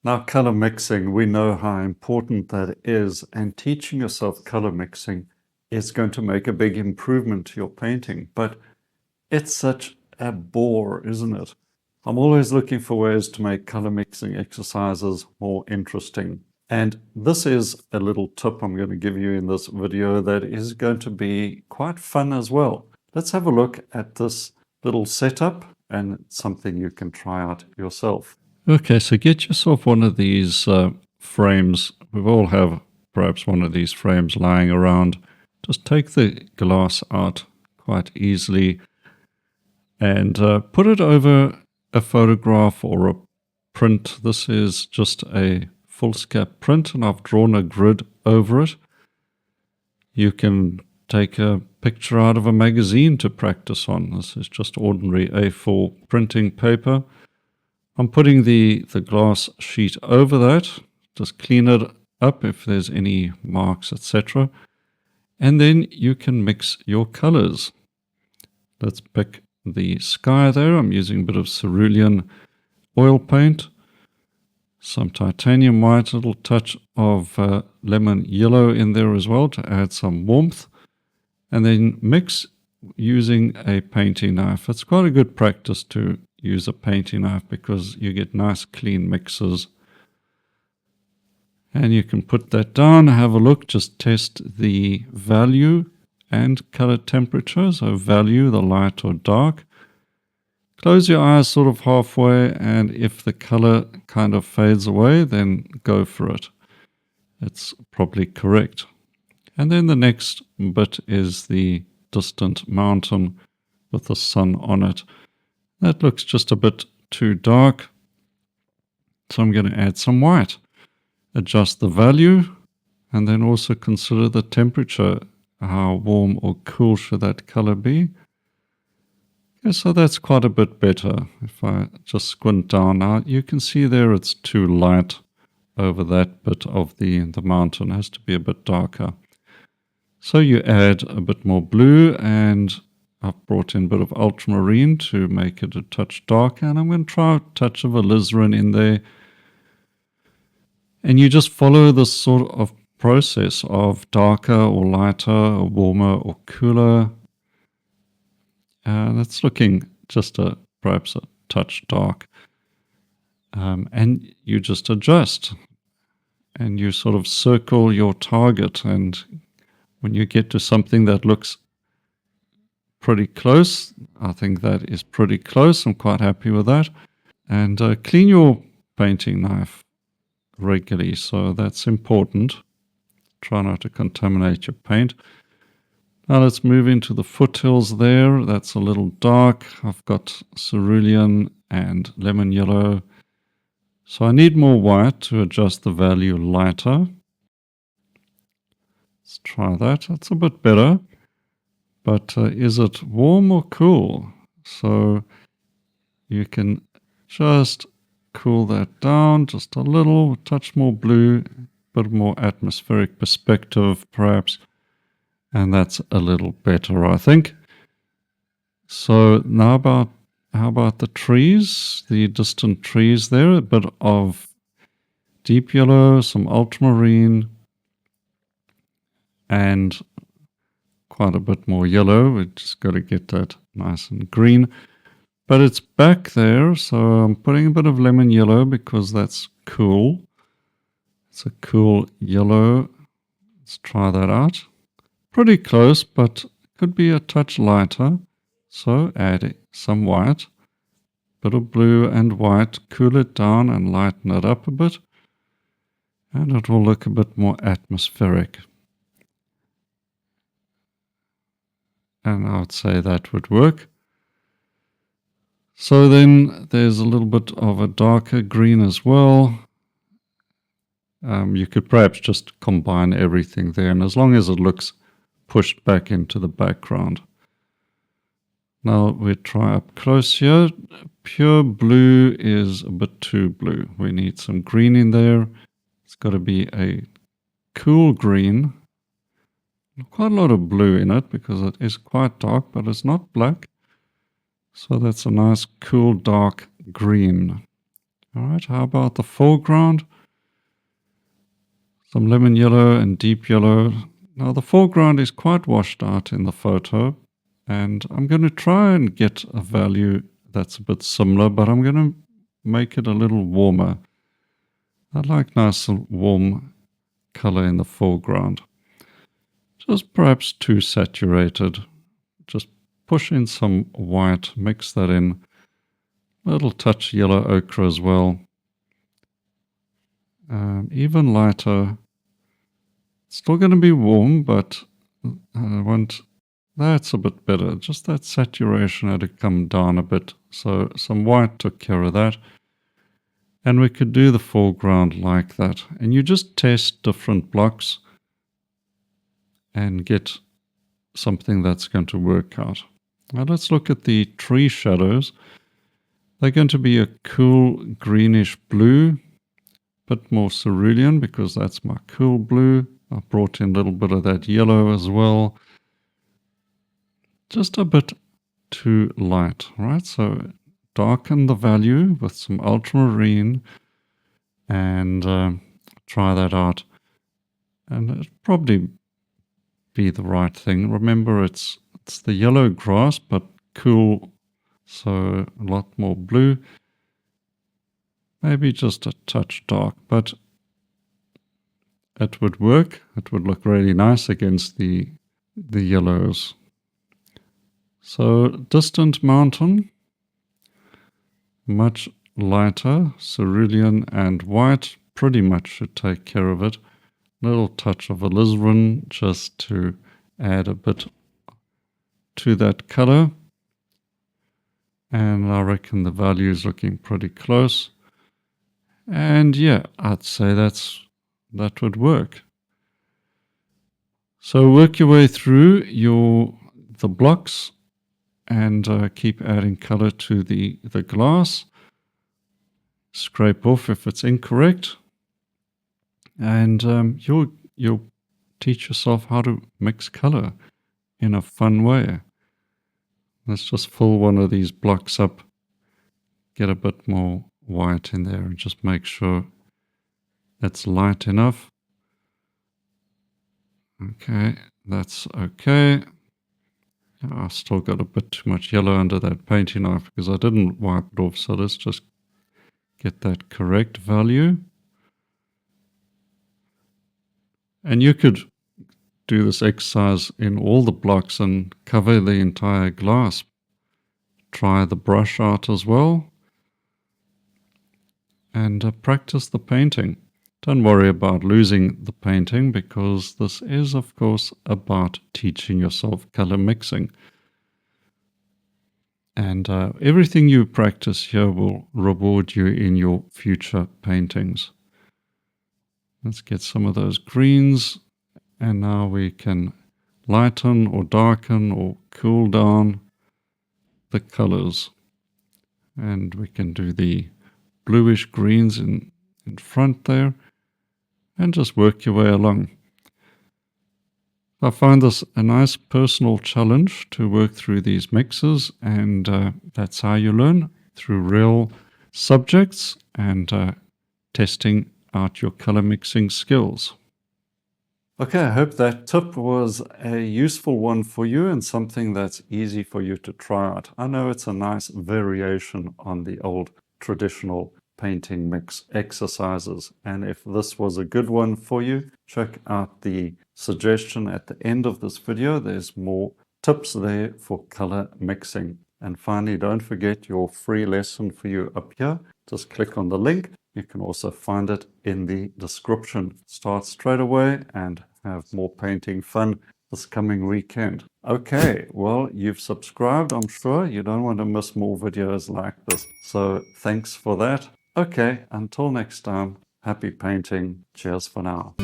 Now, color mixing, we know how important that is, and teaching yourself color mixing is going to make a big improvement to your painting. But it's such a bore, isn't it? I'm always looking for ways to make color mixing exercises more interesting. And this is a little tip I'm going to give you in this video that is going to be quite fun as well. Let's have a look at this little setup, and it's something you can try out yourself. Okay, so get yourself one of these frames. We all have perhaps one of these frames lying around. Just take the glass out quite easily and put it over a photograph or a print. This is just a foolscap print, and I've drawn a grid over it. You can take a picture out of a magazine to practice on. This is just ordinary A4 printing paper. I'm putting the glass sheet over that. Just clean it up if there's any marks, etc. And then you can mix your colors. Let's pick the sky there. I'm using a bit of cerulean oil paint, some titanium white, a little touch of lemon yellow in there as well to add some warmth, and then mix using a painting knife. It's quite a good practice to use a painting knife because you get nice clean mixes. And you can put that down, have a look, just test the value and color temperature. So value, the light or dark. Close your eyes sort of halfway, and if the color kind of fades away, then go for it. It's probably correct. And then the next bit is the distant mountain with the sun on it. That looks just a bit too dark, so I'm going to add some white. Adjust the value, and then also consider the temperature. How warm or cool should that color be? Okay, so that's quite a bit better. If I just squint down now, you can see there it's too light over that bit of the mountain. It has to be a bit darker. So you add a bit more blue, and I've brought in a bit of ultramarine to make it a touch darker, and I'm going to try a touch of alizarin in there. And you just follow this sort of process of darker or lighter, or warmer or cooler. And it's looking just perhaps a touch dark. And you just adjust, and you sort of circle your target. And when you get to something that looks pretty close, I think that is pretty close. I'm quite happy with that. And clean your painting knife regularly, so that's important. Try not to contaminate your paint. Now let's move into the foothills there. That's a little dark. I've got cerulean and lemon yellow. So I need more white to adjust the value lighter. Let's try that. That's a bit better. But is it warm or cool? So you can just cool that down just a little, touch more blue, bit more atmospheric perspective perhaps. And that's a little better, I think. So now how about the trees, the distant trees there? A bit of deep yellow, some ultramarine, and quite a bit more yellow. We just got to get that nice and green. But it's back there, so I'm putting a bit of lemon yellow because that's cool. It's a cool yellow. Let's try that out. Pretty close, but could be a touch lighter. So add some white, bit of blue and white, cool it down and lighten it up a bit. And it will look a bit more atmospheric. And I would say that would work. So then there's a little bit of a darker green as well. You could perhaps just combine everything there, and as long as it looks pushed back into the background. Now we try up close here. Pure blue is a bit too blue. We need some green in there. It's got to be a cool green. Quite a lot of blue in it because it is quite dark, but it's not black. So that's a nice cool dark green. All right, how about the foreground? Some lemon yellow and deep yellow. Now the foreground is quite washed out in the photo, and I'm going to try and get a value that's a bit similar, but I'm going to make it a little warmer. I like nice and warm color in the foreground. Just perhaps too saturated. Just push in some white, mix that in. A little touch yellow ochre as well. Even lighter. Still going to be warm, but I want, that's a bit better. Just that saturation had to come down a bit. So some white took care of that. And we could do the foreground like that. And you just test different blocks and get something that's going to work out. Now let's look at the tree shadows. They're going to be a cool greenish blue, bit more cerulean because that's my cool blue. I brought in a little bit of that yellow as well. Just a bit too light, right? So darken the value with some ultramarine and try that out. And it'll probably be the right thing. Remember, it's the yellow grass, but cool, so a lot more blue. Maybe just a touch dark, but it would work. It would look really nice against the yellows. So distant mountain, much lighter, cerulean and white, pretty much should take care of it. Little touch of alizarin just to add a bit to that color. And I reckon the value is looking pretty close. And yeah, I'd say that would work. So work your way through the blocks and keep adding color to the glass. Scrape off if it's incorrect. And you'll teach yourself how to mix color in a fun way. Let's just fill one of these blocks up, get a bit more white in there and just make sure it's light enough. Okay, that's okay. I've still got a bit too much yellow under that painting knife because I didn't wipe it off, so let's just get that correct value. And you could do this exercise in all the blocks and cover the entire glass. Try the brush out as well and practice the painting. Don't worry about losing the painting because this is, of course, about teaching yourself color mixing. And everything you practice here will reward you in your future paintings. Let's get some of those greens. And now we can lighten or darken or cool down the colors. And we can do the bluish greens in front there. And just work your way along. I find this a nice personal challenge to work through these mixes, and that's how you learn, through real subjects and testing out your color mixing skills. Okay, I hope that tip was a useful one for you and something that's easy for you to try out. I know it's a nice variation on the old traditional painting mix exercises. And if this was a good one for you, check out the suggestion at the end of this video. There's more tips there for color mixing. And finally, don't forget your free lesson for you up here. Just click on the link. You can also find it in the description. Start straight away and have more painting fun this coming weekend. Okay, well, you've subscribed, I'm sure. You don't want to miss more videos like this. So thanks for that. Okay, until next time, happy painting. Cheers for now.